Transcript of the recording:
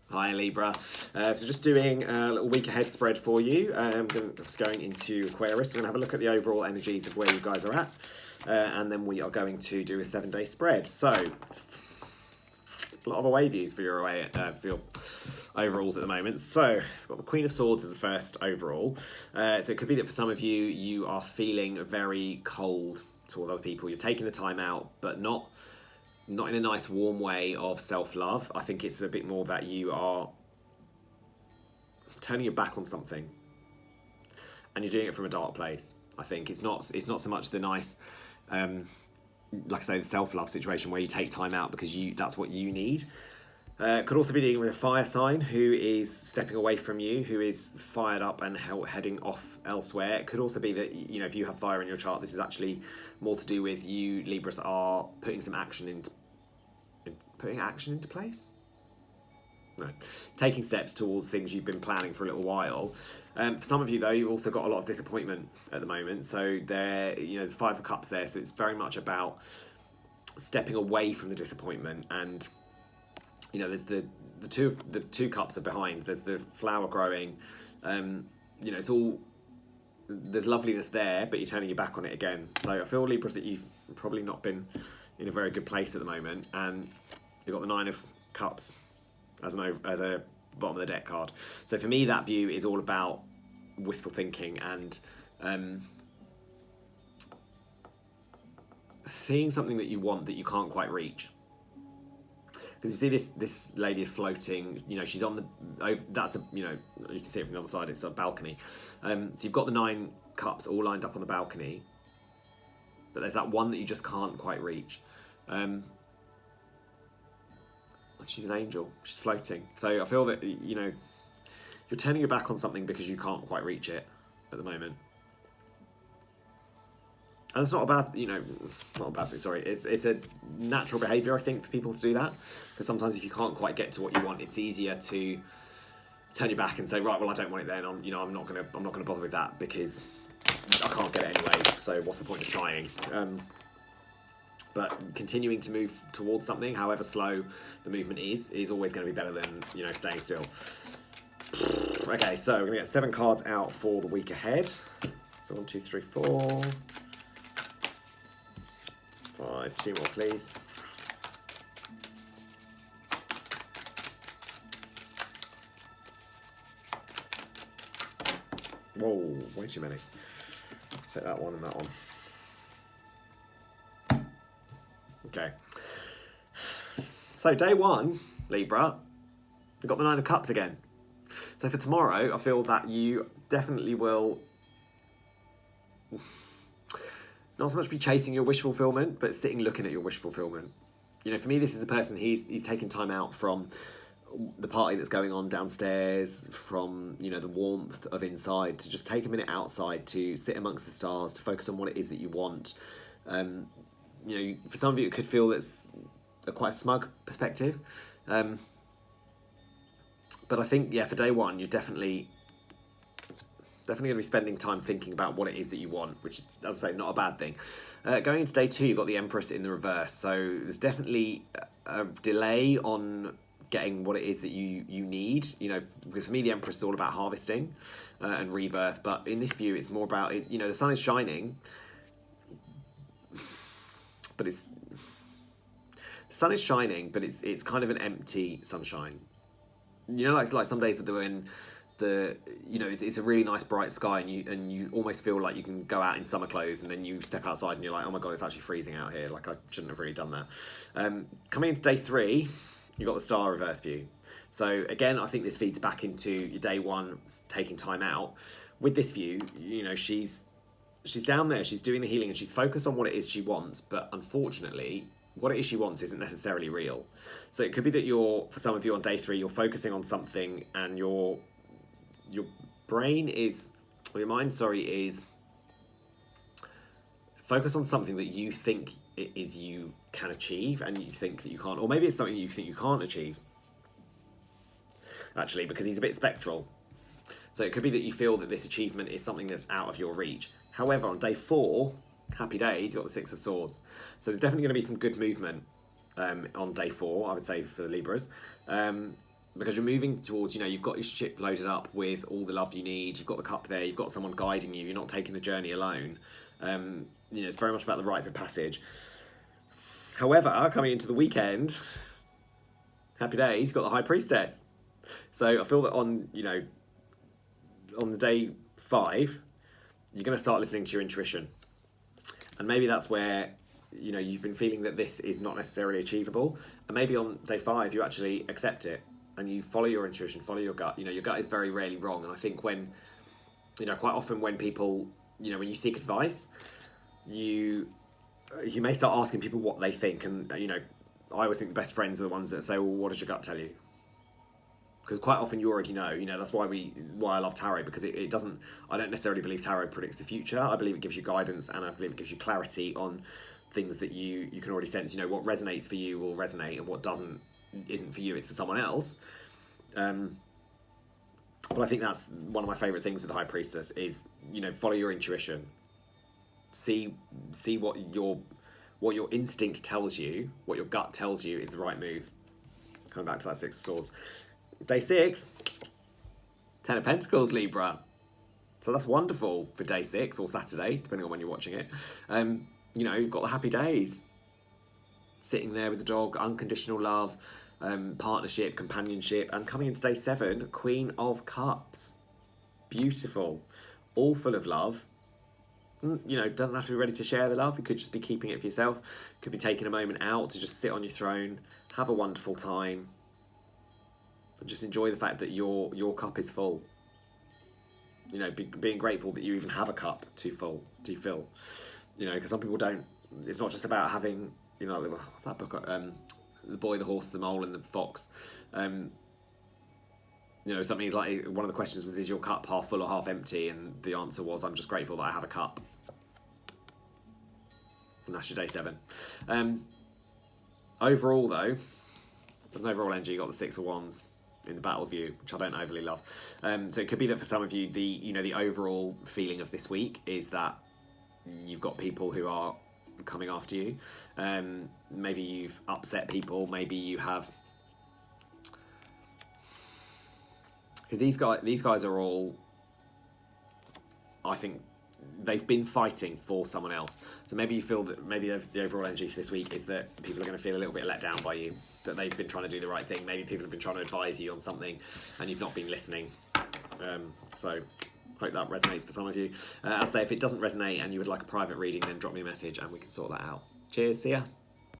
Hi Libra. So just doing a little week ahead spread for you. Just going into Aquarius. We're going to have a look at the overall energies of where you guys are at. And then we are going to do a 7-day spread. So, it's a lot of away views for your overalls at the moment. So, we've got the Queen of Swords as the first overall. So it could be that for some of you, you are feeling very cold towards other people. You're taking the time out, but not in a nice warm way of self-love. I think it's a bit more that you are turning your back on something and you're doing it from a dark place. I think it's not so much the nice like I say, the self-love situation where you take time out because that's what you need. Could also be dealing with a fire sign who is stepping away from you, who is fired up and heading off elsewhere. It could also be that, you know, if you have fire in your chart, this is actually more to do with you, Libras, are putting some action into place? No. Taking steps towards things you've been planning for a little while. For some of you, though, you've also got a lot of disappointment at the moment. So there's 5 of Cups there. So it's very much about stepping away from the disappointment. And, you know, there's the two cups are behind. There's the flower growing. It's all, there's loveliness there, but you're turning your back on it again. So I feel, Libras, that you've probably not been in a very good place at the moment. And you've got the 9 of Cups as a bottom of the deck card. So for me, that view is all about wistful thinking and seeing something that you want that you can't quite reach. Because you see this lady is floating. You know, she's on the you can see it from the other side. It's a balcony. So you've got the 9 cups all lined up on the balcony, but there's that one that you just can't quite reach. She's an angel. She's floating. So I feel that, you know, you're turning your back on something because you can't quite reach it at the moment. And it's not a bad thing, sorry. It's a natural behaviour, I think, for people to do that. Because sometimes if you can't quite get to what you want, it's easier to turn your back and say, right, well, I don't want it then. I'm not gonna bother with that because I can't get it anyway. So what's the point of trying? But continuing to move towards something, however slow the movement is always going to be better than, you know, staying still. Okay, so we're going to get 7 cards out for the week ahead. So 1, 2, 3, 4, 5. 2 more, please. Whoa, way too many. Take that one and that one. Okay. So day 1, Libra, we've got the 9 of Cups again. So for tomorrow, I feel that you definitely will not so much be chasing your wish fulfillment, but sitting looking at your wish fulfillment. You know, for me, this is the person, he's taking time out from the party that's going on downstairs, from, you know, the warmth of inside, to just take a minute outside, to sit amongst the stars, to focus on what it is that you want. You know, for some of you, it could feel that's a quite smug perspective. But I think, yeah, for day 1, you're definitely going to be spending time thinking about what it is that you want, which is, as I say, not a bad thing. Going into day 2, you've got the Empress in the reverse. So there's definitely a delay on getting what it is that you need. You know, because for me, the Empress is all about harvesting and rebirth. But in this view, it's more about, you know, the sun is shining, but the sun is shining, but it's kind of an empty sunshine. You know, like some days that they're in it's a really nice bright sky, and you almost feel like you can go out in summer clothes, and then you step outside and you're like, oh my god, it's actually freezing out here. Like, I shouldn't have really done that. Coming into day 3, you've got the star reverse view. So again, I think this feeds back into your day 1 taking time out. With this view, you know, she's down there, she's doing the healing, and she's focused on what it is she wants, but unfortunately, what it is she wants isn't necessarily real. So it could be that for some of you on day 3, you're focusing on something, and your brain is, or your mind, is focused on something that you think it is you can achieve, and you think that you can't, or maybe it's something you think you can't achieve, actually, because he's a bit spectral. So it could be that you feel that this achievement is something that's out of your reach. However, on day 4, happy days, you've got the 6 of Swords. So there's definitely going to be some good movement on day 4, I would say, for the Libras. because you're moving towards, you've got your ship loaded up with all the love you need, you've got the cup there, you've got someone guiding you, you're not taking the journey alone. It's very much about the rites of passage. However, coming into the weekend, happy days, you've got the High Priestess. So I feel that on the day 5, you're going to start listening to your intuition. And maybe that's where, you've been feeling that this is not necessarily achievable. And maybe on day 5, you actually accept it and you follow your intuition, follow your gut. Your gut is very rarely wrong. And I think when, quite often when people, when you seek advice, you may start asking people what they think. And, I always think the best friends are the ones that say, well, what does your gut tell you? Because quite often you already know. That's why I love tarot, because it doesn't. I don't necessarily believe tarot predicts the future. I believe it gives you guidance, and I believe it gives you clarity on things that you can already sense. What resonates for you will resonate, and what doesn't isn't for you. It's for someone else. But I think that's one of my favourite things with the High Priestess is follow your intuition. See what your instinct tells you, what your gut tells you is the right move. Coming back to that 6 of Swords. Day 6, 10 of Pentacles, Libra. So that's wonderful for day 6 or Saturday, depending on when you're watching it. You've got the happy days. Sitting there with the dog, unconditional love, partnership, companionship. And coming into day 7, Queen of Cups. Beautiful. All full of love. Doesn't have to be ready to share the love. You could just be keeping it for yourself. Could be taking a moment out to just sit on your throne, have a wonderful time. And just enjoy the fact that your cup is full. Being grateful that you even have a cup to fill. Because some people don't. It's not just about having, what's that book? The Boy, the Horse, the Mole, and the Fox. Something like one of the questions was, is your cup half full or half empty? And the answer was, I'm just grateful that I have a cup. And that's your day 7. Overall, though, there's an overall energy. You got the 6 of Wands in the battle view, which I don't overly love. So it could be that for some of you, the overall feeling of this week is that you've got people who are coming after you. Maybe you've upset people. Maybe you have, because these guys are all, I think, they've been fighting for someone else. So maybe you feel that maybe the overall energy for this week is that people are going to feel a little bit let down by you, that they've been trying to do the right thing. Maybe people have been trying to advise you on something and you've not been listening. So hope that resonates for some of you. I'll say if it doesn't resonate and you would like a private reading, then drop me a message and we can sort that out. Cheers, see ya.